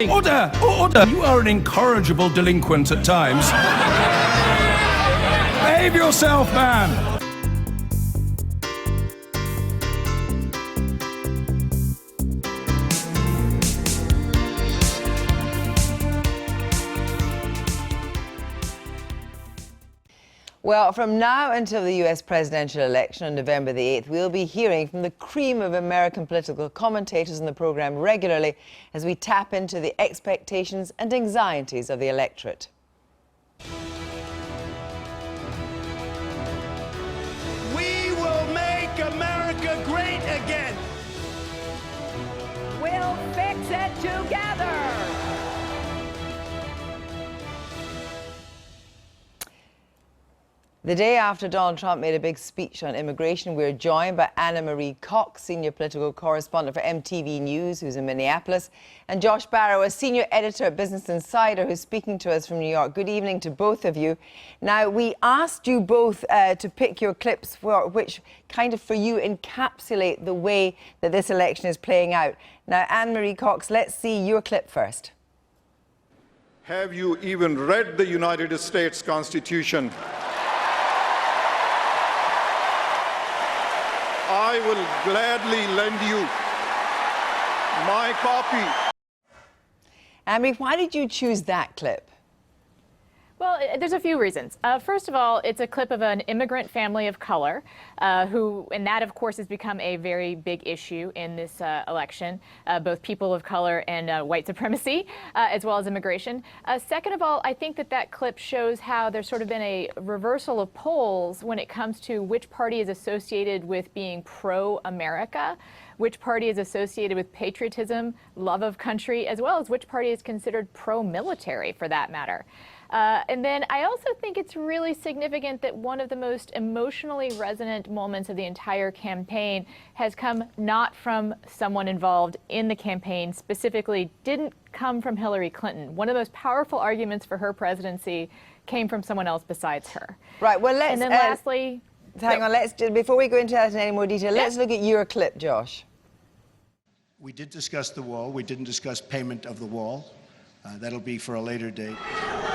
Order! Order! You are an incorrigible delinquent at times. Behave yourself, man! Well, from now until the US presidential election on November the 8th, we'll be hearing from the cream of American political commentators on the programme regularly as we tap into the expectations and anxieties of the electorate. We will make America great again. We'll fix it together. The day after Donald Trump made a big speech on immigration, we're joined by Anna Marie Cox, senior political correspondent for MTV News, who's in Minneapolis, and Josh Barrow, a senior editor at Business Insider, who's speaking to us from New York. Good evening to both of you. Now, we asked you both to pick your clips which kind of, for you, encapsulate the way that this election is playing out. Now, Anna Marie Cox, let's see your clip first. Have you even read the United States Constitution? I will gladly lend you my copy. Anne-Marie, why did you choose that clip? Well, there's a few reasons. First of all, it's a clip of an immigrant family of color and that, of course, has become a very big issue in this election, both people of color and white supremacy, as well as immigration. Second of all, I think that clip shows how there's sort of been a reversal of polls when it comes to which party is associated with being pro-America, which party is associated with patriotism, love of country, as well as which party is considered pro-military, for that matter. And then I also think it's really significant that one of the most emotionally resonant moments of the entire campaign has come not from someone involved in the campaign, specifically didn't come from Hillary Clinton. One of the most powerful arguments for her presidency came from someone else besides her. Right, well, let's... And then lastly... Hang on, before we go into that in any more detail, let's look at your clip, Josh. We did discuss the wall. We didn't discuss payment of the wall. That'll be for a later date.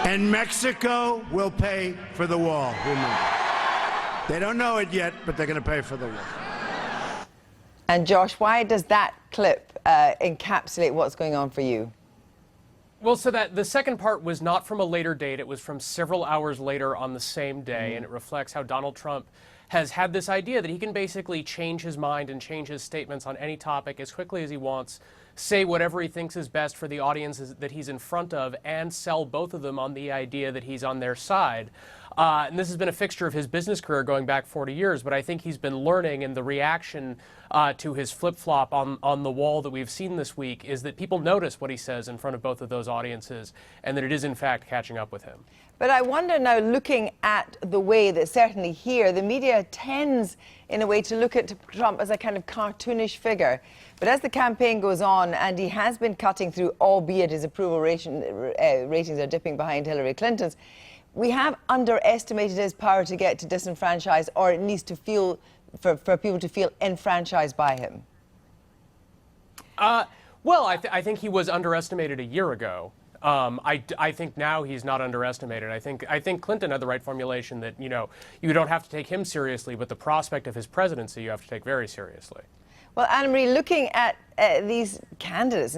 And Mexico will pay for the wall. Remember. They don't know it yet, but they're going to pay for the wall. And Josh, why does that clip encapsulate what's going on for you? Well, so that the second part was not from a later date. It was from several hours later on the same day, and it reflects how Donald Trump has had this idea that he can basically change his mind and change his statements on any topic as quickly as he wants, say whatever he thinks is best for the audiences that he's in front of, and sell both of them on the idea that he's on their side. And this has been a fixture of his business career going back 40 years, but I think he's been learning, and the reaction to his flip-flop on the wall that we've seen this week is that people notice what he says in front of both of those audiences, and that it is in fact catching up with him. But I wonder now, looking at the way that certainly here, the media tends, in a way, to look at Trump as a kind of cartoonish figure. But as the campaign goes on, and he has been cutting through, albeit his approval ratings are dipping behind Hillary Clinton's, we have underestimated his power to get to disenfranchise, or at least to feel, for people to feel enfranchised by him. Well, I think he was underestimated a year ago. I think now he's not underestimated. I think Clinton had the right formulation that, you know, you don't have to take him seriously, but the prospect of his presidency you have to take very seriously. Well, Anne-Marie, looking at these candidates,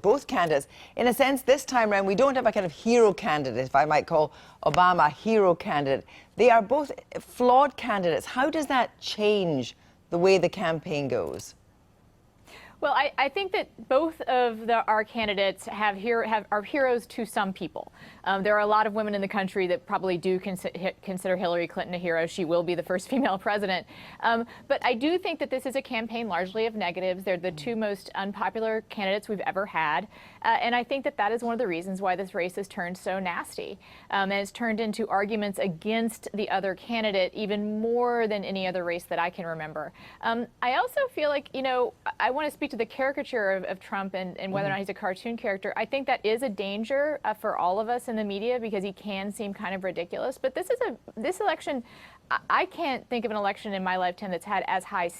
both candidates, in a sense, this time around, we don't have a kind of hero candidate, if I might call Obama a hero candidate. They are both flawed candidates. How does that change the way the campaign goes? Well, I think that both of our candidates are heroes to some people. There are a lot of women in the country that probably do consider Hillary Clinton a hero. She will be the first female president. But I do think that this is a campaign largely of negatives. They're the two most unpopular candidates we've ever had. And I think that is one of the reasons why this race has turned so nasty. And it's turned into arguments against the other candidate even more than any other race that I can remember. I also feel like, you know, I want to speak to the caricature of Trump and whether or not he's a cartoon character. I think that is a danger for all of us in the media, because he can seem kind of ridiculous. But this election, I can't think of an election in my lifetime that's had as high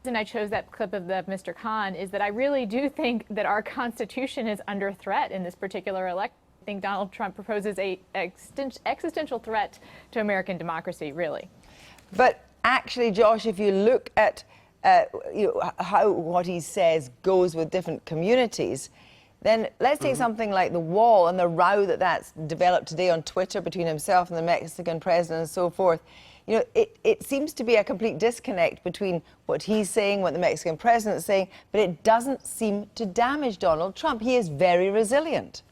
And I chose that clip of Mr. Khan is that I really do think that our Constitution is under threat in this particular election. I think Donald Trump proposes a existential threat to American democracy, really. But actually, Josh, if you look at how what he says goes with different communities, then let's take something like the wall and the row that's developed today on Twitter between himself and the Mexican president and so forth. It seems to be a complete disconnect between what he's saying, what the Mexican president is saying, but it doesn't seem to damage Donald Trump. He is very resilient.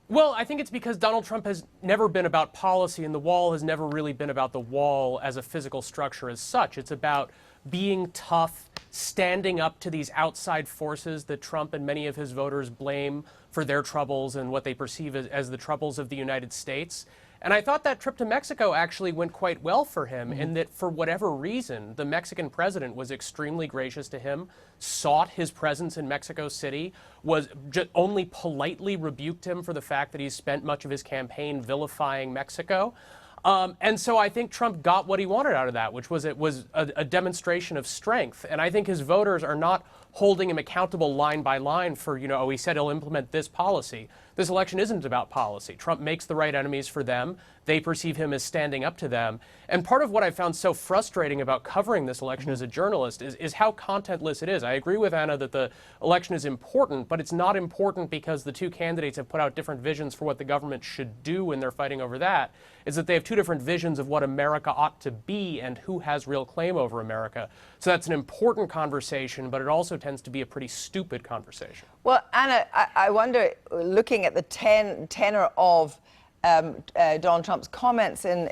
Well, I think it's because Donald Trump has never been about policy, and the wall has never really been about the wall as a physical structure as such. It's about being tough, standing up to these outside forces that Trump and many of his voters blame for their troubles and what they perceive as the troubles of the United States. And I thought that trip to Mexico actually went quite well for him, in that for whatever reason, the Mexican president was extremely gracious to him, sought his presence in Mexico City, was just only politely rebuked him for the fact that he spent much of his campaign vilifying Mexico. And so I think Trump got what he wanted out of that, which was a demonstration of strength. And I think his voters are not holding him accountable line by line for, oh, he said he'll implement this policy. This election isn't about policy. Trump makes the right enemies for them. They perceive him as standing up to them. And part of what I found so frustrating about covering this election as a journalist is how contentless it is. I agree with Anna that the election is important, but it's not important because the two candidates have put out different visions for what the government should do when they're fighting over that. Is that they have two different visions of what America ought to be and who has real claim over America. So that's an important conversation, but it also tends to be a pretty stupid conversation. Well, Anna, I wonder, looking at the tenor of Donald Trump's comments in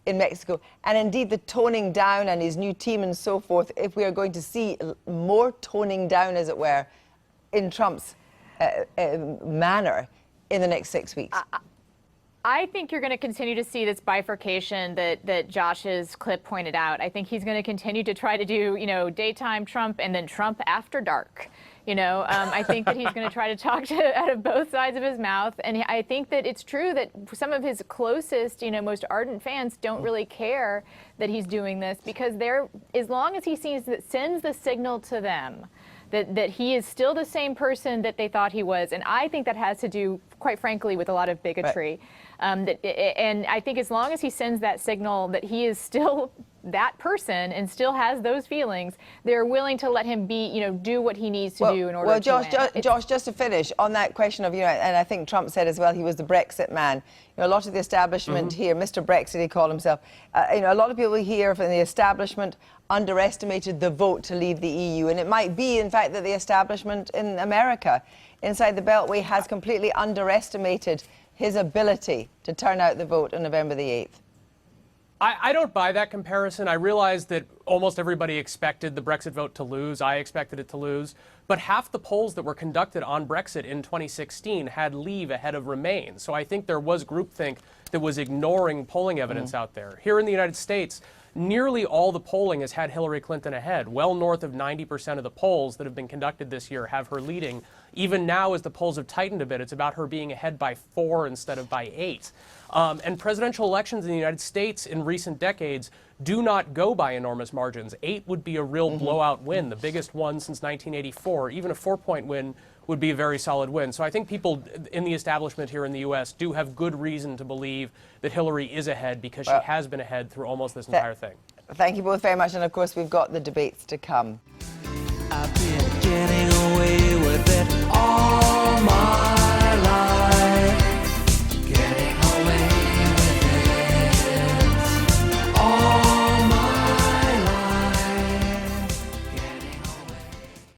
Mexico, and indeed the toning down and his new team and so forth, if we are going to see more toning down, as it were, in Trump's manner in the next 6 weeks. I think you're going to continue to see this bifurcation that Josh's clip pointed out. I think he's going to continue to try to do, daytime Trump and then Trump after dark. I think that he's going to try to talk out of both sides of his mouth. And I think that it's true that some of his closest, most ardent fans don't really care that he's doing this, because as long as he sends the signal to them that he is still the same person that they thought he was. And I think that has to do, quite frankly, with a lot of bigotry. Right. And I think as long as he sends that signal that he is still that person and still has those feelings, they're willing to let him be, do what he needs to do in order to win. Josh, just to finish on that question of, and I think Trump said as well, he was the Brexit man. A lot of the establishment here, Mr. Brexit, he called himself. A lot of people here from the establishment underestimated the vote to leave the EU, and it might be, in fact, that the establishment in America, inside the Beltway, has completely underestimated his ability to turn out the vote on November the 8th. I don't buy that comparison. I realize that almost everybody expected the Brexit vote to lose. I expected it to lose. But half the polls that were conducted on Brexit in 2016 had Leave ahead of Remain. So I think there was groupthink that was ignoring polling evidence out there. Here in the United States, nearly all the polling has had Hillary Clinton ahead. Well north of 90% of the polls that have been conducted this year have her leading. Even now, as the polls have tightened a bit, it's about her being ahead by 4 instead of by 8. And presidential elections in the United States in recent decades do not go by enormous margins. 8 would be a real blowout win, the biggest one since 1984. Even a 4-point win would be a very solid win. So I think people in the establishment here in the U.S. do have good reason to believe that Hillary is ahead, because she has been ahead through almost this entire thing. Thank you both very much. And of course, we've got the debates to come. I've been